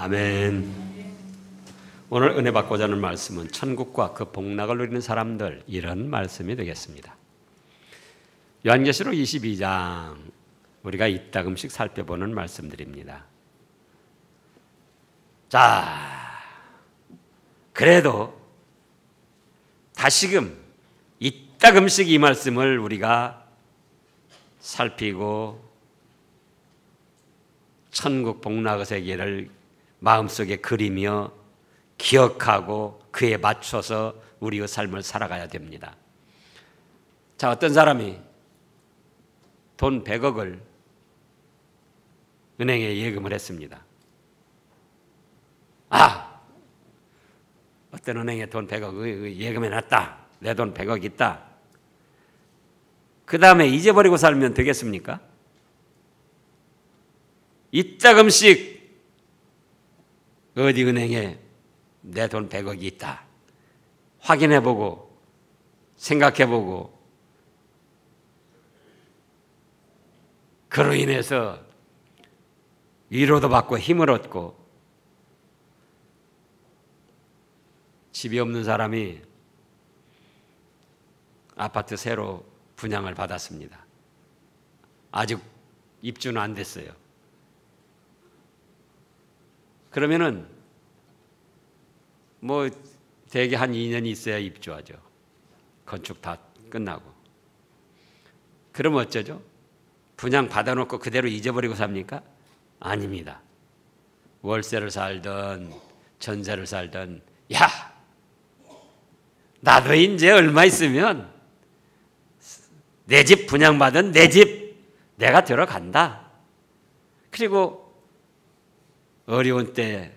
아멘. 오늘 은혜 받고자 하는 말씀은 천국과 그 복락을 누리는 사람들, 이런 말씀이 되겠습니다. 요한계시록 22장, 우리가 이따금씩 살펴보는 말씀들입니다. 자, 그래도 다시금 이따금씩 이 말씀을 우리가 살피고 천국 복락의 세계를 마음속에 그리며 기억하고 그에 맞춰서 우리의 삶을 살아가야 됩니다. 자, 어떤 사람이 돈 100억을 은행에 예금을 했습니다. 어떤 은행에 돈 100억 예금해놨다. 내 돈 100억 있다. 그 다음에 잊어버리고 살면 되겠습니까? 이따금씩 어디 은행에 내 돈 100억이 있다. 확인해보고 생각해보고 그로 인해서 위로도 받고 힘을 얻고 집이 없는 사람이 아파트 새로 분양을 받았습니다. 아직 입주는 안 됐어요. 그러면은 대개 한 2년이 있어야 입주하죠. 건축 다 끝나고. 그럼 어쩌죠? 분양 받아놓고 그대로 잊어버리고 삽니까? 아닙니다. 월세를 살든 전세를 살든 나도 이제 얼마 있으면 내 집 분양받은 내 집 내가 들어간다. 그리고 어려운 때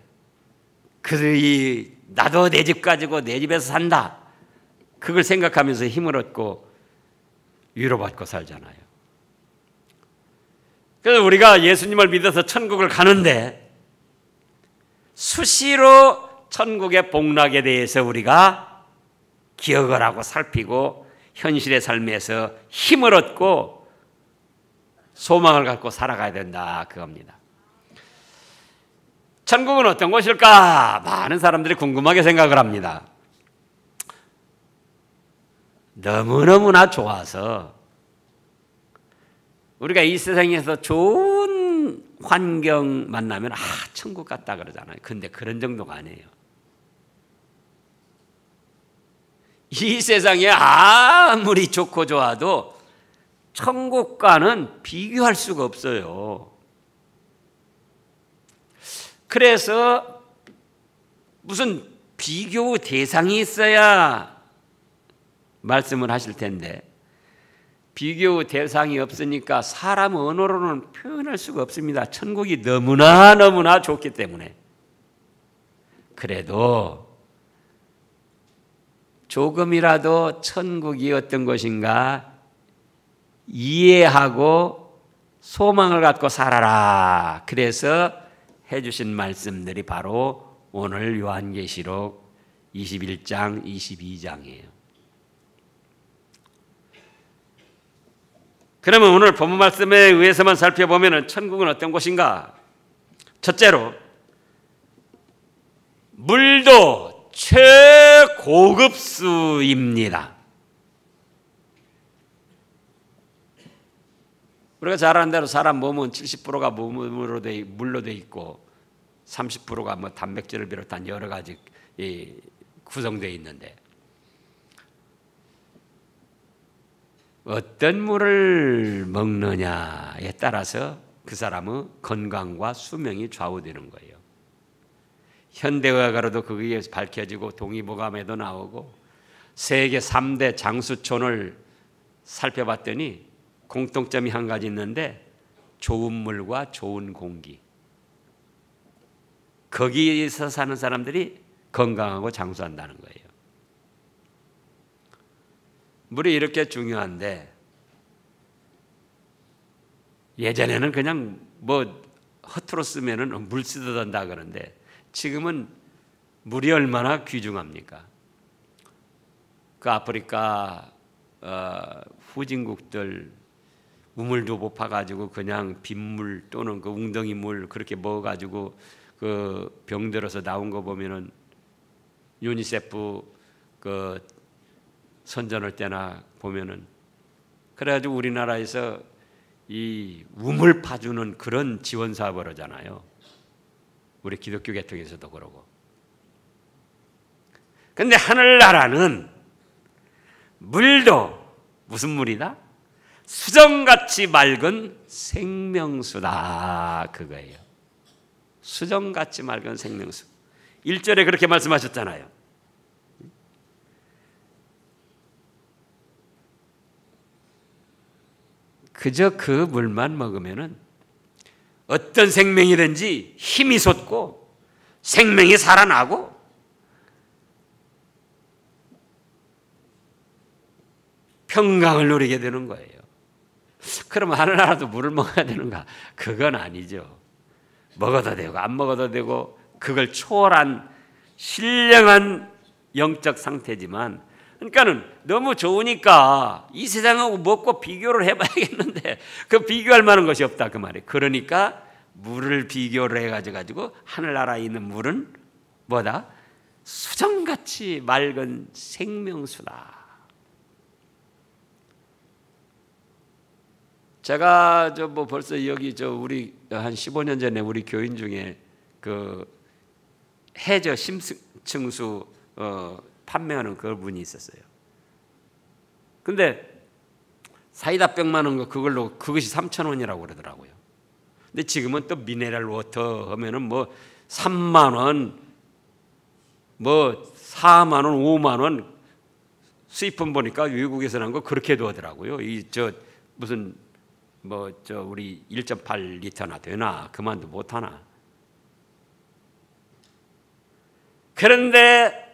나도 내 집 가지고 내 집에서 산다. 그걸 생각하면서 힘을 얻고 위로받고 살잖아요. 그래서 우리가 예수님을 믿어서 천국을 가는데 수시로 천국의 복락에 대해서 우리가 기억을 하고 살피고 현실의 삶에서 힘을 얻고 소망을 갖고 살아가야 된다, 그겁니다. 천국은 어떤 곳일까? 많은 사람들이 궁금하게 생각을 합니다. 너무너무나 좋아서 우리가 이 세상에서 좋은 환경 만나면 천국 같다 그러잖아요. 근데 그런 정도가 아니에요. 이 세상에 아무리 좋고 좋아도 천국과는 비교할 수가 없어요. 그래서 무슨 비교 대상이 있어야 말씀을 하실 텐데 비교 대상이 없으니까 사람 언어로는 표현할 수가 없습니다. 천국이 너무나 좋기 때문에. 그래도 조금이라도 천국이 어떤 것인가 이해하고 소망을 갖고 살아라. 그래서 해주신 말씀들이 바로 오늘 요한계시록 21장, 22장이에요. 그러면 오늘 본문 말씀에 의해서만 살펴보면 천국은 어떤 곳인가? 첫째로 물도 최고급수입니다. 우리가 잘 아는 대로 사람 몸은 70%가 물로 돼 있고 30%가 단백질을 비롯한 여러 가지 구성되어 있는데 어떤 물을 먹느냐에 따라서 그 사람의 건강과 수명이 좌우되는 거예요. 현대의학으로도 그게 밝혀지고 동의보감에도 나오고 세계 3대 장수촌을 살펴봤더니 공통점이 한 가지 있는데 좋은 물과 좋은 공기. 거기에서 사는 사람들이 건강하고 장수한다는 거예요. 물이 이렇게 중요한데 예전에는 그냥 허투루 쓰면은 물 쓰던다 그러는데 지금은 물이 얼마나 귀중합니까? 그 아프리카 후진국들 우물도 못 파가지고 그냥 빗물 또는 그 웅덩이 물 그렇게 먹어가지고 그 병들어서 나온 거 보면은 유니세프 그 선전할 때나 보면은 그래가지고 우리나라에서 이 우물 파주는 그런 지원 사업을 하잖아요. 우리 기독교 계통에서도 그러고. 근데 하늘나라는 물도 무슨 물이다? 수정같이 맑은 생명수다 그거예요. 수정같이 맑은 생명수. 1절에 그렇게 말씀하셨잖아요. 그저 그 물만 먹으면은 어떤 생명이든지 힘이 솟고 생명이 살아나고 평강을 누리게 되는 거예요. 그러면 하늘나라도 물을 먹어야 되는가? 그건 아니죠. 먹어도 되고 안 먹어도 되고 그걸 초월한 신령한 영적 상태지만, 그러니까는 너무 좋으니까 이 세상하고 먹고 비교를 해봐야겠는데 그 비교할 만한 것이 없다 그 말이에요. 그러니까 물을 비교를 해가지고 하늘나라에 있는 물은 뭐다? 수정같이 맑은 생명수다. 제가 뭐 벌써 여기 우리 한 15년 전에 우리 교인 중에 그 해저 심층수 판매하는 그분이 있었어요. 근데 사이다 병 많은 거 그걸로 그것이 3,000원이라고 그러더라고요. 근데 지금은 또 미네랄 워터 하면은 뭐 3만 원, 뭐 4만 원, 5만 원 수입품 보니까 외국에서 난 거 그렇게도 하더라고요. 무슨 우리 1.8리터나 되나 그만도 못 하나. 그런데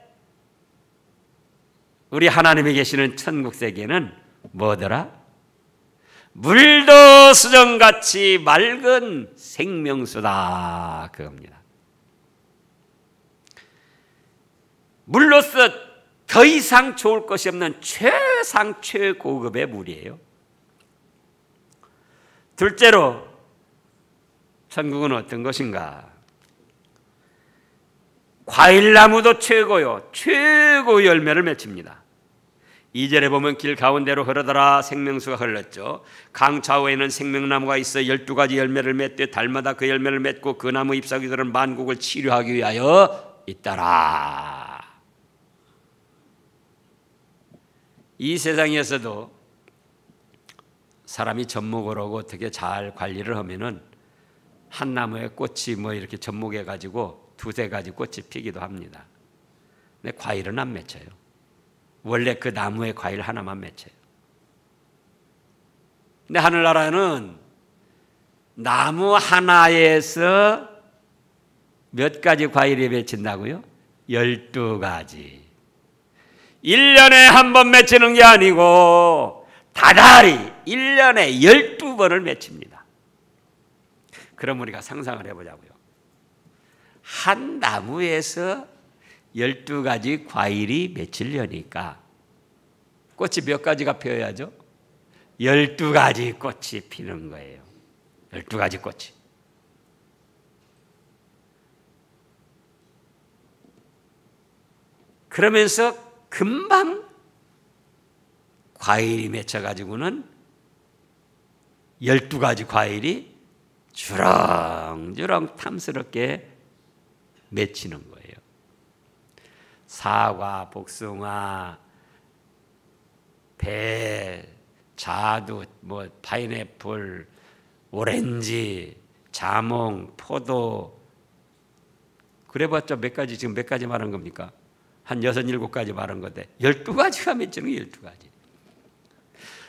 우리 하나님이 계시는 천국 세계는 뭐더라? 물도 수정같이 맑은 생명수다 그겁니다. 물로서 더 이상 좋을 것이 없는 최상 최고급의 물이에요. 둘째로 천국은 어떤 것인가? 과일나무도 최고요. 최고 열매를 맺힙니다. 2절에 보면 길 가운데로 흐르더라 생명수가 흘렀죠. 강 좌우에는 생명나무가 있어 12가지 열매를 맺되 달마다 그 열매를 맺고 그 나무 잎사귀들은 만국을 치료하기 위하여 있더라. 이 세상에서도 사람이 접목을 하고 어떻게 잘 관리를 하면은 한 나무에 꽃이 이렇게 접목해 가지고 두세 가지 꽃이 피기도 합니다. 근데 과일은 안 맺혀요. 원래 그 나무의 과일 하나만 맺혀요. 근데 하늘나라는 나무 하나에서 몇 가지 과일이 맺힌다고요? 12가지. 1년에 한 번 맺히는 게 아니고 다달이 1년에 12번을 맺힙니다. 그럼 우리가 상상을 해보자고요. 한 나무에서 12가지 과일이 맺히려니까 꽃이 몇 가지가 피어야죠? 12가지 꽃이 피는 거예요. 12가지 꽃이. 그러면서 금방 과일이 맺혀가지고는 12가지 과일이 주렁주렁 탐스럽게 맺히는 거예요. 사과, 복숭아, 배, 자두, 파인애플, 오렌지, 자몽, 포도. 그래봤자 몇 가지, 지금 몇 가지 말한 겁니까? 한 6, 7가지 말한 건데 12가지가 맺히는 게 12가지.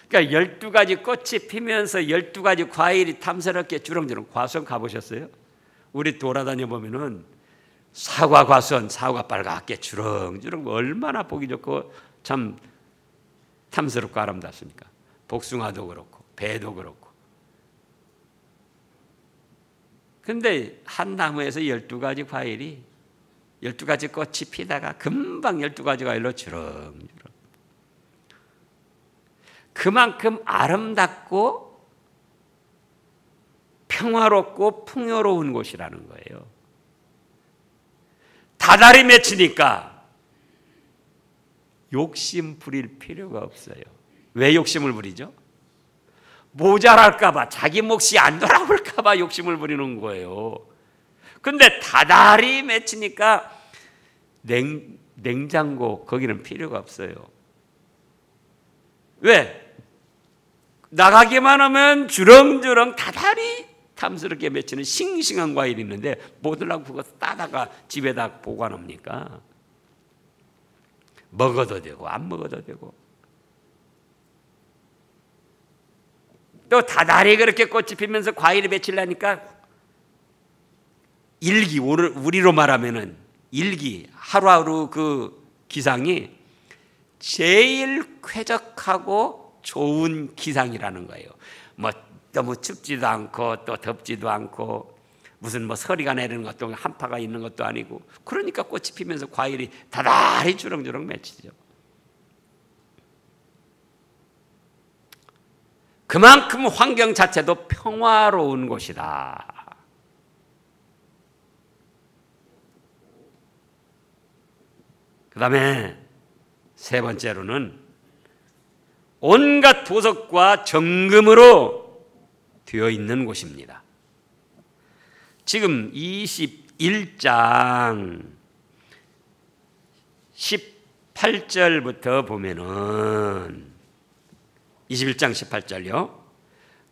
그러니까 12가지 꽃이 피면서 12가지 과일이 탐스럽게 주렁주렁. 과수원 가보셨어요? 우리 돌아다녀 보면은 사과 과수원, 사과 빨갛게 주렁주렁 얼마나 보기 좋고 참 탐스럽고 아름답습니까? 복숭아도 그렇고 배도 그렇고. 근데 한 나무에서 12가지 과일이 12가지 꽃이 피다가 금방 12가지 과일로 주렁주렁. 그만큼 아름답고 평화롭고 풍요로운 곳이라는 거예요. 다달이 맺히니까 욕심 부릴 필요가 없어요. 왜 욕심을 부리죠? 모자랄까봐, 자기 몫이 안 돌아올까봐 욕심을 부리는 거예요. 근데 다달이 맺히니까 냉장고 거기는 필요가 없어요. 왜? 나가기만 하면 주렁주렁 다달이 탐스럽게 맺히는 싱싱한 과일이 있는데 뭐들라고 그거 따다가 집에다 보관합니까? 먹어도 되고 안 먹어도 되고. 또 다달이 그렇게 꽃이 피면서 과일이 맺히려니까 일기, 오늘 우리로 말하면은 일기, 하루하루 그 기상이 제일 쾌적하고 좋은 기상이라는 거예요. 뭐 너무 춥지도 않고 또 덥지도 않고 무슨 뭐 서리가 내리는 것도 한파가 있는 것도 아니고, 그러니까 꽃이 피면서 과일이 다달이 주렁주렁 맺히죠. 그만큼 환경 자체도 평화로운 곳이다. 그 다음에 세 번째로는 온갖 보석과 정금으로 되어 있는 곳입니다. 지금 21장 18절부터 보면은 21장 18절요.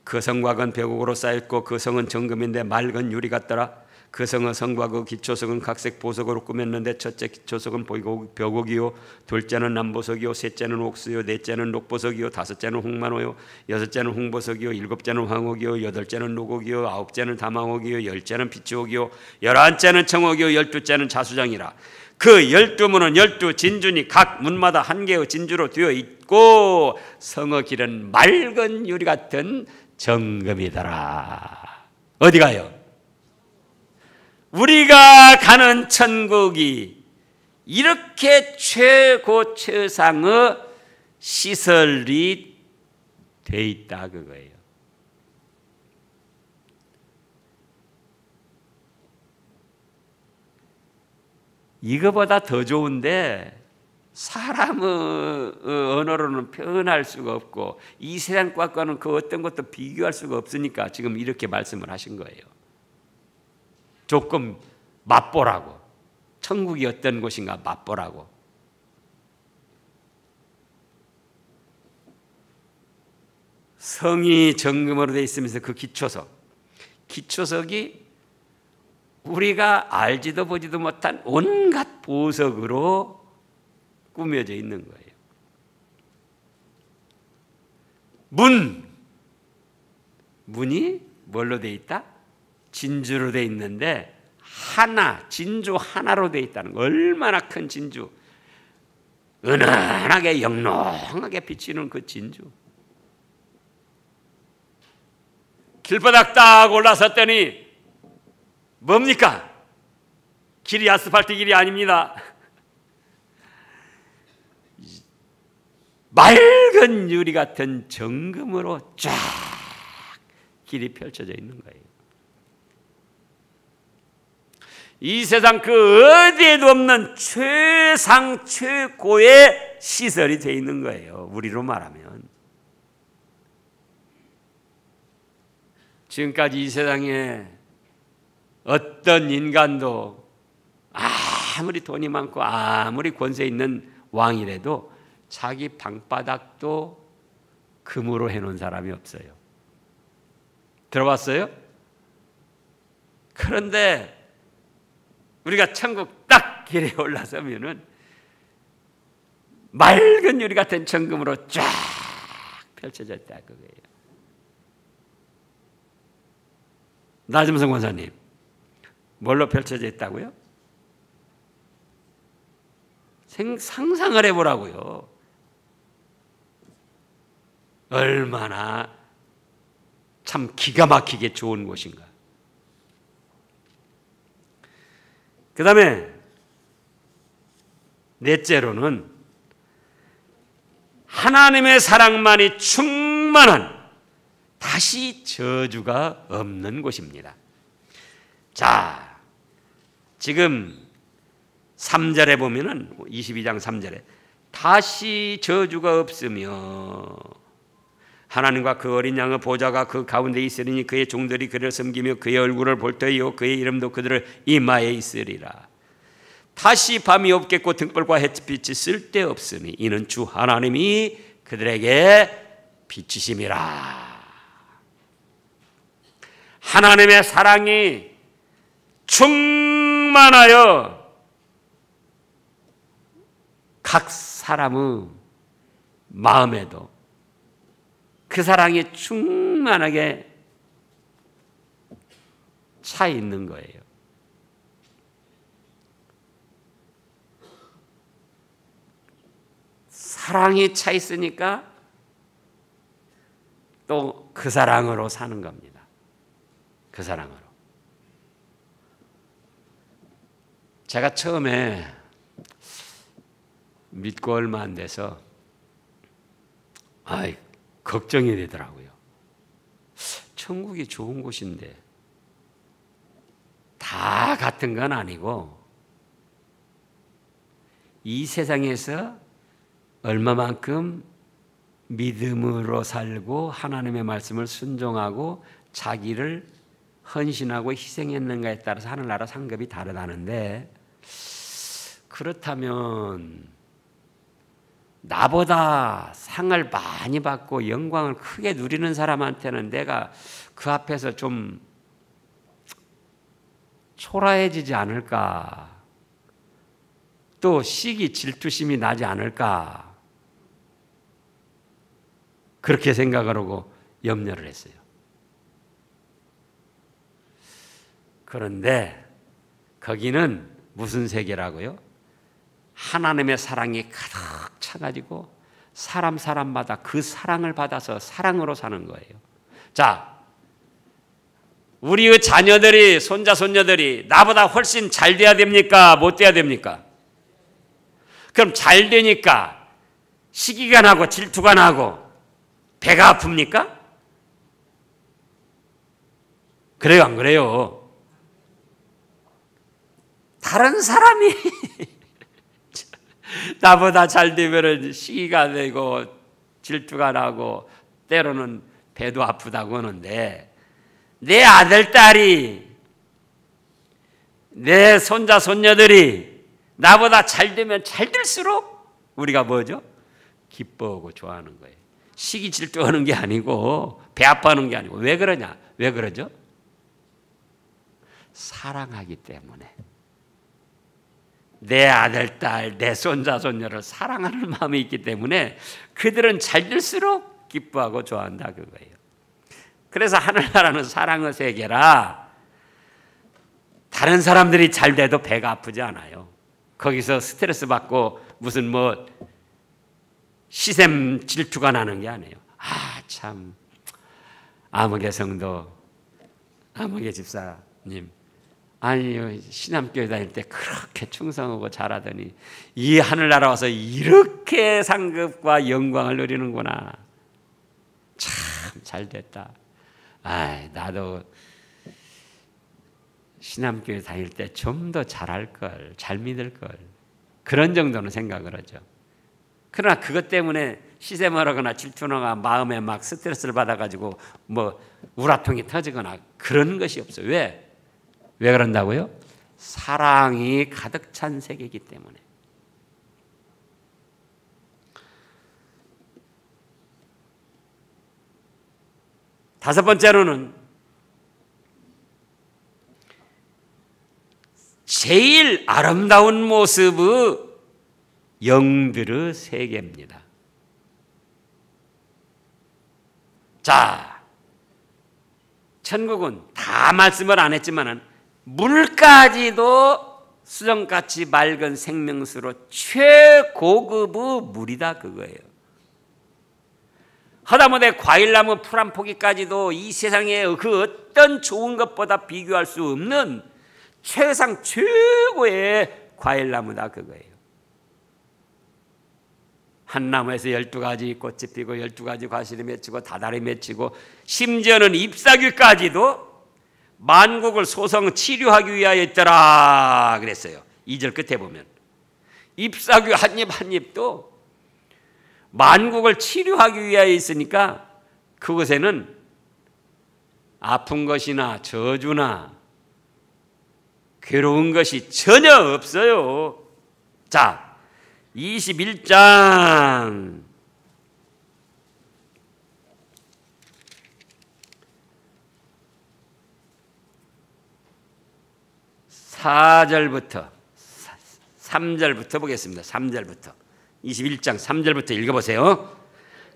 그 성과 건 벽옥으로 쌓였고 그 성은 정금인데 맑은 유리 같더라. 그 성의 성과 그 기초석은 각색 보석으로 꾸몄는데 첫째 기초석은 벽옥이요, 둘째는 남보석이요, 셋째는 옥수요, 넷째는 녹보석이요, 다섯째는 홍만호요, 여섯째는 홍보석이요, 일곱째는 황옥이요, 여덟째는 노곡이요, 아홉째는 다망옥이요, 열째는 비치옥이요, 열한째는 청옥이요, 열두째는 자수장이라. 그 12문은 12진주니 각 문마다 한 개의 진주로 되어 있고 성의 길은 맑은 유리 같은 정금이더라. 어디 가요? 우리가 가는 천국이 이렇게 최고 최상의 시설이 돼 있다 그거예요. 이거보다 더 좋은데 사람의 언어로는 표현할 수가 없고 이 세상 것과는 그 어떤 것도 비교할 수가 없으니까 지금 이렇게 말씀을 하신 거예요. 조금 맛보라고. 천국이 어떤 곳인가 맛보라고. 성이 정금으로 되어 있으면서 그 기초석이 우리가 알지도 보지도 못한 온갖 보석으로 꾸며져 있는 거예요. 문이 뭘로 되어 있다? 진주로 되어 있는데 진주 하나로 되어 있다는 거. 얼마나 큰 진주. 은은하게 영롱하게 비치는 그 진주. 길바닥 딱 올라섰더니 뭡니까? 길이 아스팔트 길이 아닙니다. 맑은 유리 같은 정금으로 쫙 길이 펼쳐져 있는 거예요. 이 세상 그 어디에도 없는 최상 최고의 시설이 되어 있는 거예요. 우리로 말하면. 지금까지 이 세상에 어떤 인간도 아무리 돈이 많고 아무리 권세 있는 왕이라도 자기 방바닥도 금으로 해놓은 사람이 없어요. 들어봤어요? 그런데 우리가 천국 딱 길에 올라서면은 맑은 유리 같은 정금으로 쫙 펼쳐져 있다 그거예요. 나점성 권사님, 뭘로 펼쳐져 있다고요? 상상을 해보라고요. 얼마나 참 기가 막히게 좋은 곳인가. 그 다음에 넷째로는 하나님의 사랑만이 충만한 다시 저주가 없는 곳입니다. 자, 지금 3절에 보면은 22장 3절에 다시 저주가 없으며 하나님과 그 어린 양의 보좌가 그 가운데 있으리니 그의 종들이 그를 섬기며 그의 얼굴을 볼 터이요 그의 이름도 그들을 이마에 있으리라. 다시 밤이 없겠고 등불과 햇빛이 쓸데없으니 이는 주 하나님이 그들에게 빛이심이라. 하나님의 사랑이 충만하여 각 사람의 마음에도 그 사랑이 충만하게 차 있는 거예요. 사랑이 차 있으니까 또 그 사랑으로 사는 겁니다. 그 사랑으로. 제가 처음에 믿고 얼마 안 돼서 걱정이 되더라고요. 천국이 좋은 곳인데 다 같은 건 아니고 이 세상에서 얼마만큼 믿음으로 살고 하나님의 말씀을 순종하고 자기를 헌신하고 희생했는가에 따라서 하늘나라 상급이 다르다는데, 그렇다면 나보다 상을 많이 받고 영광을 크게 누리는 사람한테는 내가 그 앞에서 좀 초라해지지 않을까, 또 시기 질투심이 나지 않을까, 그렇게 생각을 하고 염려를 했어요. 그런데 거기는 무슨 세계라고요? 하나님의 사랑이 가득 차가지고 사람마다 그 사랑을 받아서 사랑으로 사는 거예요. 자, 우리의 자녀들이, 손자 손녀들이 나보다 훨씬 잘 돼야 됩니까? 못 돼야 됩니까? 그럼 잘 되니까 시기가 나고 질투가 나고 배가 아픕니까? 그래요, 안 그래요? 다른 사람이 나보다 잘 되면 시기가 되고 질투가 나고 때로는 배도 아프다고 하는데, 내 아들, 딸이, 내 손자, 손녀들이 나보다 잘 되면 잘 될수록 우리가 뭐죠? 기뻐하고 좋아하는 거예요. 시기 질투하는 게 아니고 배 아파하는 게 아니고. 왜 그러냐? 왜 그러죠? 사랑하기 때문에. 내 아들, 딸, 내 손자, 손녀를 사랑하는 마음이 있기 때문에 그들은 잘 될수록 기뻐하고 좋아한다, 그거예요. 그래서 하늘나라는 사랑의 세계라 다른 사람들이 잘 돼도 배가 아프지 않아요. 거기서 스트레스 받고 무슨 시샘 질투가 나는 게 아니에요. 참, 아무개 성도, 아무개 집사님, 아니요, 신암교회 다닐 때 그렇게 충성하고 잘하더니 이 하늘나라 와서 이렇게 상급과 영광을 누리는구나. 참 잘됐다. 나도 신암교회 다닐 때 좀 더 잘할 걸, 잘 믿을 걸, 그런 정도는 생각을 하죠. 그러나 그것 때문에 시샘을 하거나 질투나거나 마음에 막 스트레스를 받아가지고 우라통이 터지거나 그런 것이 없어요. 왜 그런다고요? 사랑이 가득 찬 세계이기 때문에. 다섯 번째로는 제일 아름다운 모습의 영들의 세계입니다. 자, 천국은 다 말씀을 안 했지만은 물까지도 수정같이 맑은 생명수로 최고급의 물이다, 그거예요. 하다못해 과일나무 풀 한 포기까지도 이 세상에 그 어떤 좋은 것보다 비교할 수 없는 최상 최고의 과일나무다, 그거예요. 한 나무에서 12가지 꽃이 피고 12가지 과실이 맺히고 다달이 맺히고 심지어는 잎사귀까지도 만국을 소성 치료하기 위하여 있더라 그랬어요. 2절 끝에 보면 잎사귀 한 잎 한 잎도 만국을 치료하기 위하여 있으니까 그곳에는 아픈 것이나 저주나 괴로운 것이 전혀 없어요. 자, 21장 4절부터 3절부터 보겠습니다. 3절부터 21장 3절부터 읽어보세요.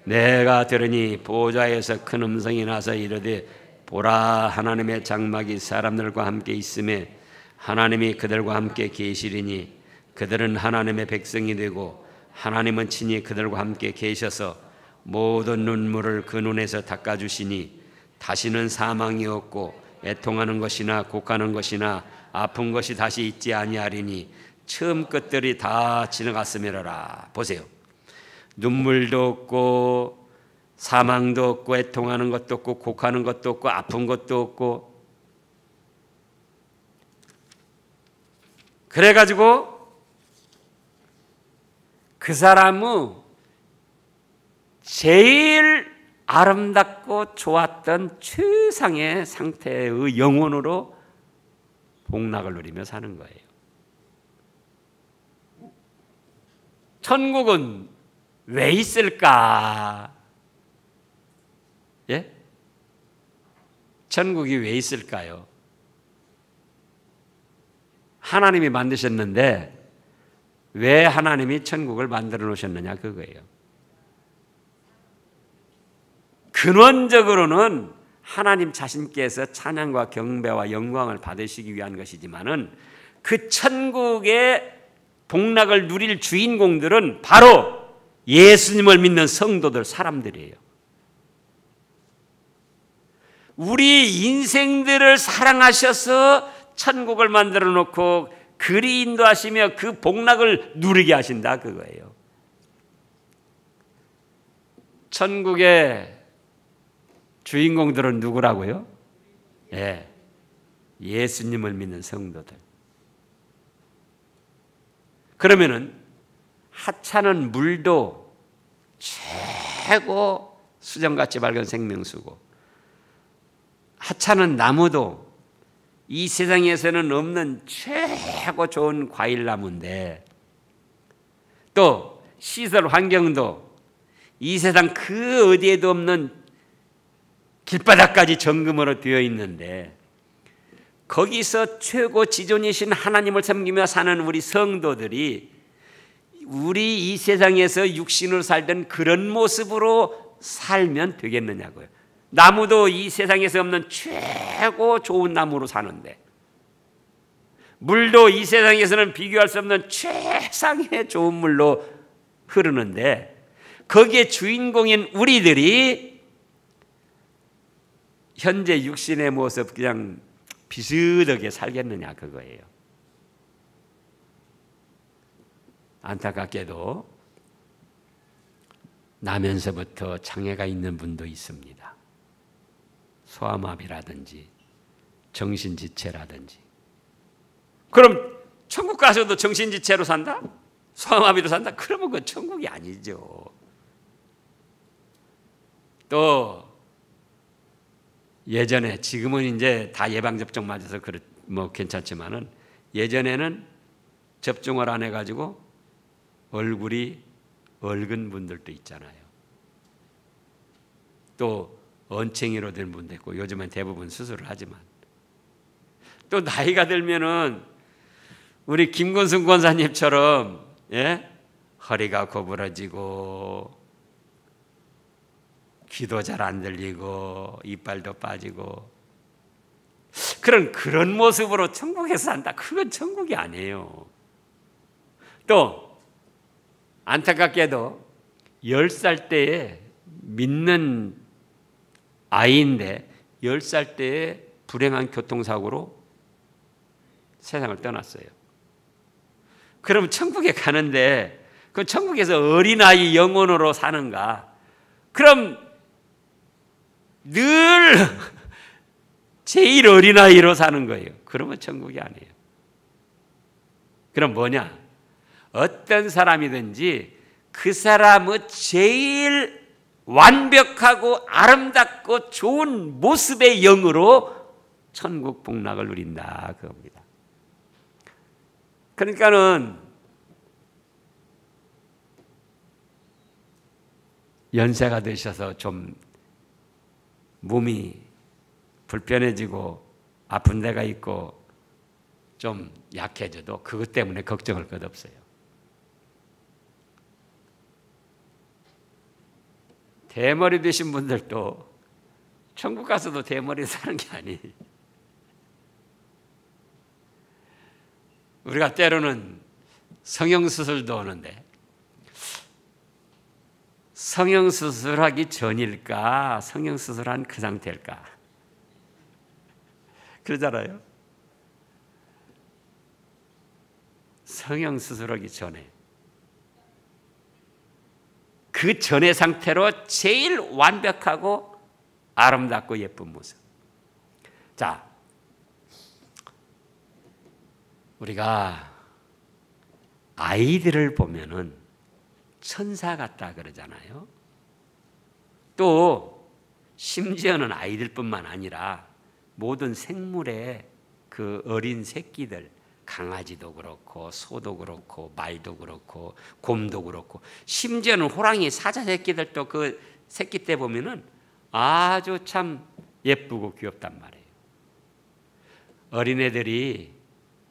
내가 들으니 보좌에서 큰 음성이 나서 이르되 보라, 하나님의 장막이 사람들과 함께 있음에 하나님이 그들과 함께 계시리니 그들은 하나님의 백성이 되고 하나님은 친히 그들과 함께 계셔서 모든 눈물을 그 눈에서 닦아주시니 다시는 사망이 없고 애통하는 것이나 곡하는 것이나 아픈 것이 다시 있지 아니하리니 처음 것들이 다 지나갔음이로라. 보세요. 눈물도 없고 사망도 없고 애통하는 것도 없고 곡하는 것도 없고 아픈 것도 없고, 그래가지고 그 사람의 제일 아름답고 좋았던 최상의 상태의 영혼으로 복락을 누리며 사는 거예요. 천국은 왜 있을까? 예? 천국이 왜 있을까요? 하나님이 만드셨는데 왜 하나님이 천국을 만들어 놓으셨느냐, 그거예요. 근원적으로는 하나님 자신께서 찬양과 경배와 영광을 받으시기 위한 것이지만은 그 천국의 복락을 누릴 주인공들은 바로 예수님을 믿는 성도들, 사람들이에요. 우리 인생들을 사랑하셔서 천국을 만들어 놓고 그리 인도하시며 그 복락을 누리게 하신다, 그거예요. 천국의 주인공들은 누구라고요? 예, 예수님을 믿는 성도들. 그러면은 하찮은 물도 최고 수정같이 밝은 생명수고, 하찮은 나무도 이 세상에서는 없는 최고 좋은 과일나무인데, 또 시설 환경도 이 세상 그 어디에도 없는 길바닥까지 정금으로 되어 있는데, 거기서 최고 지존이신 하나님을 섬기며 사는 우리 성도들이 우리 이 세상에서 육신으로 살던 그런 모습으로 살면 되겠느냐고요. 나무도 이 세상에서 없는 최고 좋은 나무로 사는데, 물도 이 세상에서는 비교할 수 없는 최상의 좋은 물로 흐르는데, 거기에 주인공인 우리들이 현재 육신의 모습 그냥 비슷하게 살겠느냐, 그거예요. 안타깝게도 나면서부터 장애가 있는 분도 있습니다. 소아마비라든지 정신지체라든지. 그럼 천국 가서도 정신지체로 산다? 소아마비로 산다? 그러면 그건 천국이 아니죠. 또 예전에, 지금은 이제 다 예방접종 맞아서 뭐 괜찮지만은 예전에는 접종을 안 해가지고 얼굴이 얼근 분들도 있잖아요. 또 언챙이로 된 분도 있고, 요즘은 대부분 수술을 하지만, 또 나이가 들면은 우리 김건순 권사님처럼, 예? 허리가 구부러지고 귀도 잘 안 들리고 이빨도 빠지고, 그런 모습으로 천국에서 산다? 그건 천국이 아니에요. 또 안타깝게도 10살 때에 믿는 아이인데 10살 때에 불행한 교통사고로 세상을 떠났어요. 그럼 천국에 가는데 그 천국에서 어린아이 영혼으로 사는가? 그럼 늘 제일 어린아이로 사는 거예요. 그러면 천국이 아니에요. 그럼 뭐냐? 어떤 사람이든지 그 사람의 제일 완벽하고 아름답고 좋은 모습의 영으로 천국 복락을 누린다 그겁니다. 그러니까는 연세가 드셔서 좀 몸이 불편해지고 아픈 데가 있고 좀 약해져도 그것 때문에 걱정할 것 없어요. 대머리 되신 분들도 천국 가서도 대머리 사는 게 아니에요. 우리가 때로는 성형수술도 오는데 성형수술하기 전일까 성형수술한 그 상태일까 그러잖아요. 성형수술하기 전에 그 전의 상태로 제일 완벽하고 아름답고 예쁜 모습. 자, 우리가 아이들을 보면은 천사 같다 그러잖아요. 또 심지어는 아이들뿐만 아니라 모든 생물의 그 어린 새끼들, 강아지도 그렇고 소도 그렇고 말도 그렇고 곰도 그렇고 심지어는 호랑이 사자 새끼들도 그 새끼 때 보면은 아주 참 예쁘고 귀엽단 말이에요. 어린애들이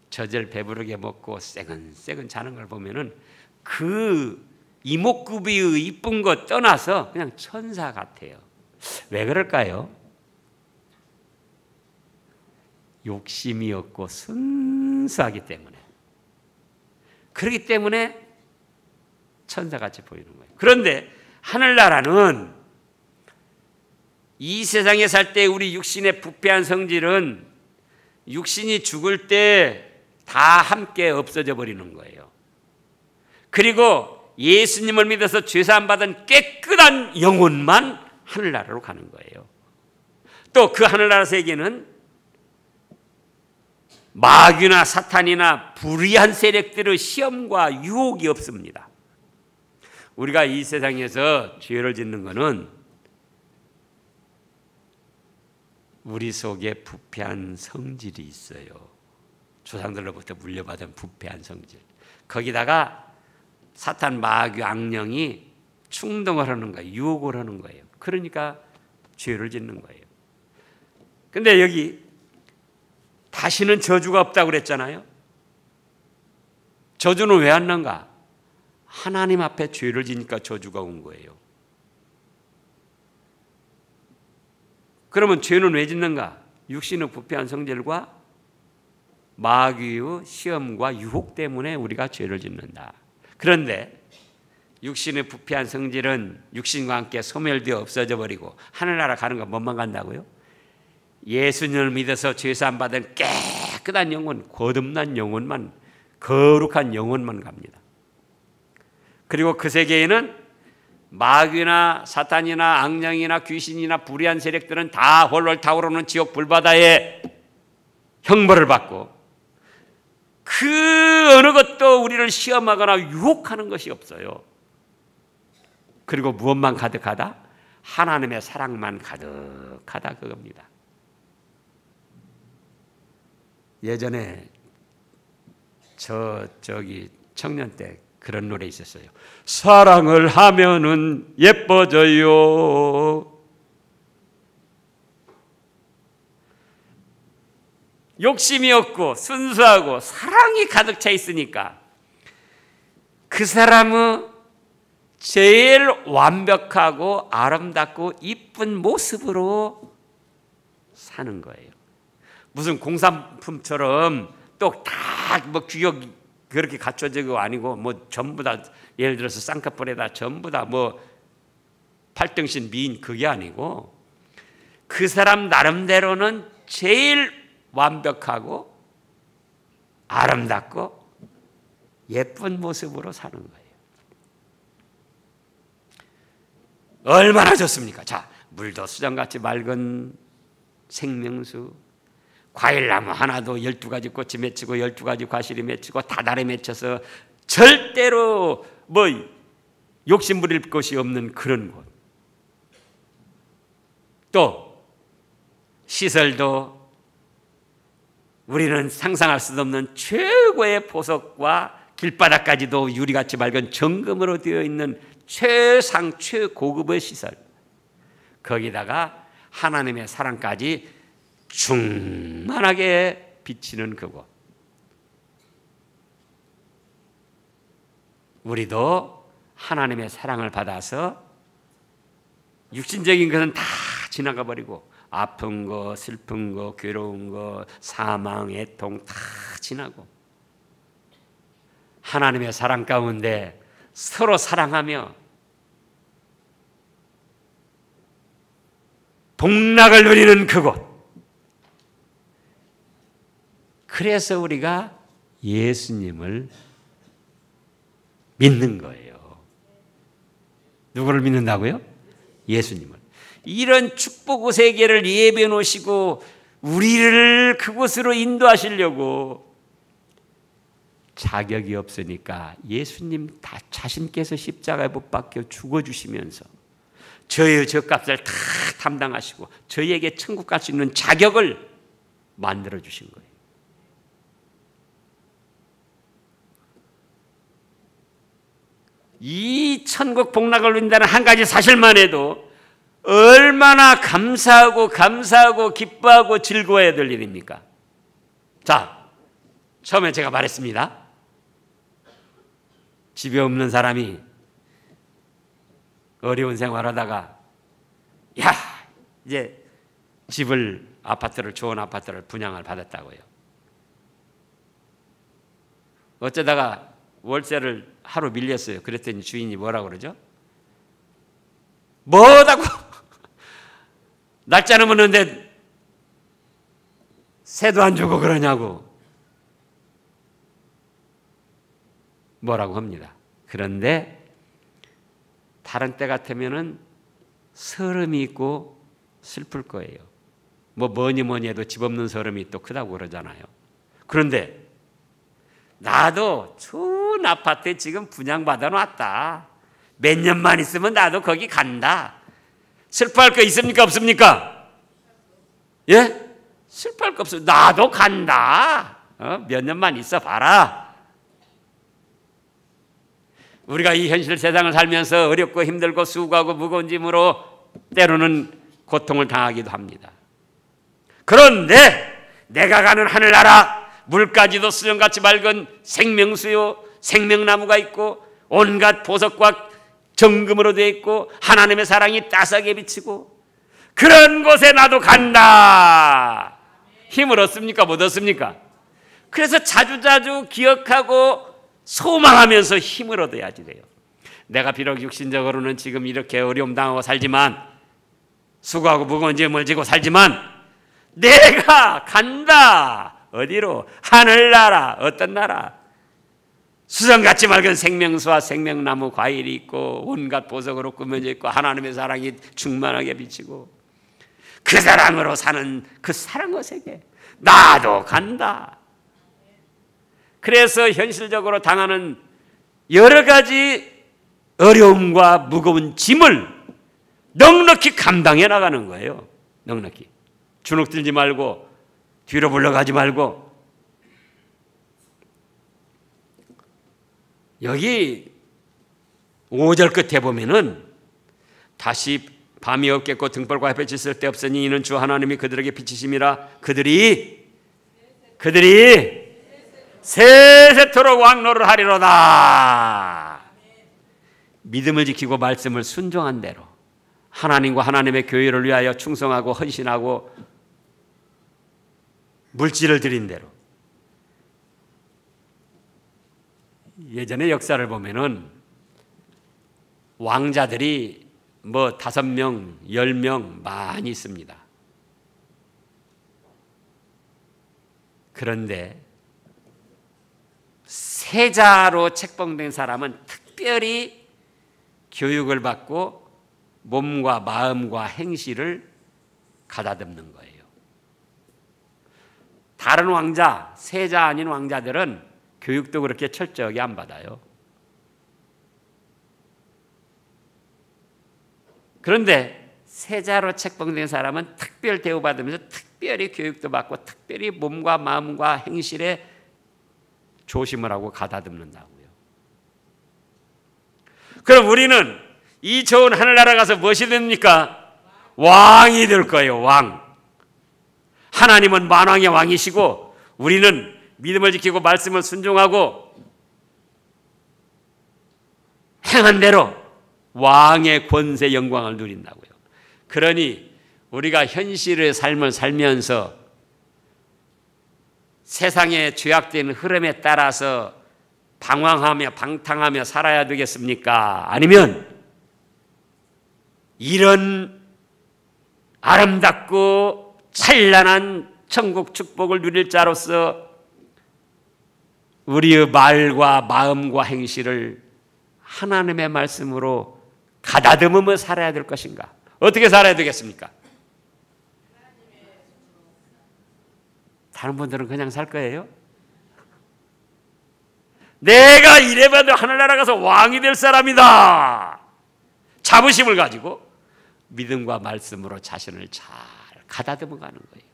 젖을 배부르게 먹고 새근새근 자는 걸 보면은 그 이목구비의 이쁜 거 떠나서 그냥 천사 같아요. 왜 그럴까요? 욕심이 없고 순수하기 때문에. 그렇기 때문에 천사같이 보이는 거예요. 그런데 하늘나라는 이 세상에 살 때 우리 육신의 부패한 성질은 육신이 죽을 때 다 함께 없어져 버리는 거예요. 그리고 예수님을 믿어서 죄사함 받은 깨끗한 영혼만 하늘나라로 가는 거예요. 또 그 하늘나라 세계는 마귀나 사탄이나 불의한 세력들의 시험과 유혹이 없습니다. 우리가 이 세상에서 죄를 짓는 것은 우리 속에 부패한 성질이 있어요. 조상들로부터 물려받은 부패한 성질. 거기다가 사탄 마귀 악령이 충동을 하는 거예요. 유혹을 하는 거예요. 그러니까 죄를 짓는 거예요. 근데 여기 다시는 저주가 없다고 그랬잖아요. 저주는 왜 안 난가? 하나님 앞에 죄를 지니까 저주가 온 거예요. 그러면 죄는 왜 짓는가? 육신의 부패한 성질과 마귀의 시험과 유혹 때문에 우리가 죄를 짓는다. 그런데 육신의 부패한 성질은 육신과 함께 소멸되어 없어져 버리고 하늘나라 가는 건 뭐만 간다고요? 예수님을 믿어서 죄사함 받은 깨끗한 영혼, 거듭난 영혼만, 거룩한 영혼만 갑니다. 그리고 그 세계에는 마귀나 사탄이나 악령이나 귀신이나 불의한 세력들은 다 홀월 타오르는 지옥 불바다에 형벌을 받고 그 어느 것도 우리를 시험하거나 유혹하는 것이 없어요. 그리고 무엇만 가득하다? 하나님의 사랑만 가득하다 그겁니다. 예전에 저기 청년 때 그런 노래 있었어요. 사랑을 하면은 예뻐져요. 욕심이 없고 순수하고 사랑이 가득 차 있으니까 그 사람의 제일 완벽하고 아름답고 이쁜 모습으로 사는 거예요. 무슨 공산품처럼 또 다 뭐 규격이 그렇게 갖춰지고 아니고 뭐 전부 다 예를 들어서 쌍꺼풀에다 전부 다 뭐 팔등신 미인 그게 아니고 그 사람 나름대로는 제일 완벽하고 아름답고 예쁜 모습으로 사는 거예요. 얼마나 좋습니까? 자, 물도 수정같이 맑은 생명수, 과일나무 하나도 12가지 꽃이 맺히고 12가지 과실이 맺히고 다달에 맺혀서 절대로 뭐 욕심 부릴 것이 없는 그런 곳. 또 시설도 우리는 상상할 수 없는 최고의 보석과 길바닥까지도 유리같이 맑은 정금으로 되어 있는 최상 최고급의 시설. 거기다가 하나님의 사랑까지 충만하게 비치는 그곳. 우리도 하나님의 사랑을 받아서 육신적인 것은 다 지나가 버리고 아픈 거, 슬픈 거, 괴로운 거, 사망, 애통 다 지나고 하나님의 사랑 가운데 서로 사랑하며 복락을 누리는 그곳. 그래서 우리가 예수님을 믿는 거예요. 누구를 믿는다고요? 예수님을. 이런 축복의 세계를 예비해 놓으시고 우리를 그곳으로 인도하시려고 자격이 없으니까 예수님 다 자신께서 십자가에 못 박혀 죽어주시면서 저의 죗값을 다 담당하시고 저희에게 천국 갈 수 있는 자격을 만들어 주신 거예요. 이 천국 복락을 누린다는 한 가지 사실만 해도 얼마나 감사하고 기뻐하고 즐거워야 될 일입니까? 자, 처음에 제가 말했습니다. 집에 없는 사람이 어려운 생활하다가 야, 이제 좋은 아파트를 분양을 받았다고요. 어쩌다가 월세를 하루 밀렸어요. 그랬더니 주인이 뭐라고 그러죠? 뭐다고 날짜는 묻는데 세도 안 주고 그러냐고 뭐라고 합니다. 그런데 다른 때 같으면은 서름이 있고 슬플 거예요. 뭐니 해도 집 없는 서름이 또 크다고 그러잖아요. 그런데 나도 좋은 아파트에 지금 분양받아 놨다. 몇 년만 있으면 나도 거기 간다. 슬퍼할 거 있습니까? 없습니까? 예? 슬퍼할 거 없어. 나도 간다. 몇 년만 있어 봐라. 우리가 이 현실 세상을 살면서 어렵고 힘들고 수고하고 무거운 짐으로 때로는 고통을 당하기도 합니다. 그런데 내가 가는 하늘나라 물까지도 수정같이 맑은 생명수요 생명나무가 있고 온갖 보석과 정금으로 되어 있고 하나님의 사랑이 따스하게 비치고 그런 곳에 나도 간다. 힘을 얻습니까? 못 얻습니까? 그래서 자주자주 기억하고 소망하면서 힘을 얻어야지 돼요. 내가 비록 육신적으로는 지금 이렇게 어려움 당하고 살지만 수고하고 무거운 짐을 지고 살지만 내가 간다. 어디로? 하늘나라. 어떤 나라? 수정같이 맑은 생명수와 생명나무 과일이 있고 온갖 보석으로 꾸며져 있고 하나님의 사랑이 충만하게 비치고 그 사랑으로 사는 그 사랑의 세계 나도 간다. 그래서 현실적으로 당하는 여러 가지 어려움과 무거운 짐을 넉넉히 감당해 나가는 거예요. 넉넉히. 주눅들지 말고 뒤로 물러가지 말고 여기 5절 끝에 보면은 다시 밤이 없겠고 등불과 햇볕이 있을 데 없으니 이는 주 하나님이 그들에게 비치심이라 그들이 세세토록 왕노를 하리로다. 믿음을 지키고 말씀을 순종한 대로 하나님과 하나님의 교회를 위하여 충성하고 헌신하고 물질을 드린 대로. 예전의 역사를 보면은 왕자들이 뭐 5명, 10명 많이 있습니다. 그런데 세자로 책봉된 사람은 특별히 교육을 받고 몸과 마음과 행실을 가다듬는 거예요. 다른 왕자, 세자 아닌 왕자들은 교육도 그렇게 철저하게 안 받아요. 그런데 세자로 책봉된 사람은 특별 대우받으면서 특별히 교육도 받고 특별히 몸과 마음과 행실에 조심을 하고 가다듬는다고요. 그럼 우리는 이 좋은 하늘나라 가서 무엇이 됩니까? 왕이 될 거예요. 왕. 하나님은 만왕의 왕이시고 우리는 믿음을 지키고 말씀을 순종하고 행한 대로 왕의 권세 영광을 누린다고요. 그러니 우리가 현실의 삶을 살면서 세상의 죄악된 흐름에 따라서 방황하며 방탕하며 살아야 되겠습니까? 아니면 이런 아름답고 찬란한 천국 축복을 누릴 자로서 우리의 말과 마음과 행실을 하나님의 말씀으로 가다듬으며 살아야 될 것인가? 어떻게 살아야 되겠습니까? 다른 분들은 그냥 살 거예요? 내가 이래봐도 하늘나라 가서 왕이 될 사람이다. 자부심을 가지고 믿음과 말씀으로 자신을 잘 가다듬어 가는 거예요.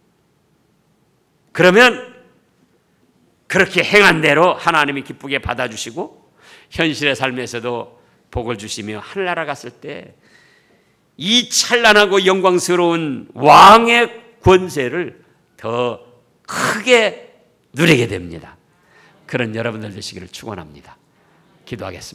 그러면 그렇게 행한 대로 하나님이 기쁘게 받아주시고 현실의 삶에서도 복을 주시며 하늘나라 갔을 때 이 찬란하고 영광스러운 왕의 권세를 더 크게 누리게 됩니다. 그런 여러분들 되시기를 축원합니다. 기도하겠습니다.